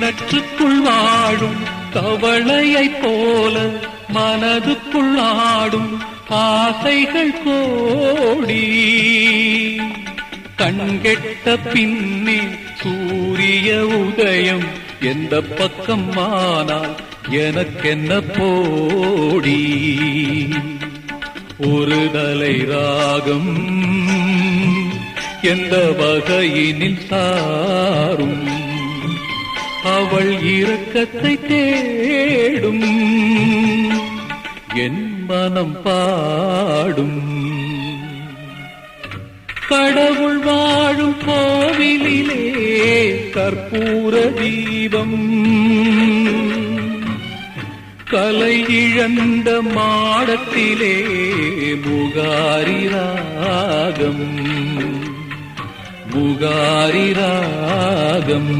கிணற்றுக்குள் வாழும் கவளையைப் போல மனதுக்குள் ஆடும் ஆசைகள் கோடி. கண்கெட்ட பின்னே சூரிய உதயம் எந்த பக்கம் ஆனால் எனக்கென்ன போடி. ஒரு தலை ராகம் எந்த வகையினில் சாரும் அவள் இரக்கத்தை தேடும் என் மனம் பாடும். கடவுள் வாழும் கோவிலிலே கற்பூர தீபம், கலை இழந்த மாடத்திலே முகாரி ராகம், முகாரி ராகம்.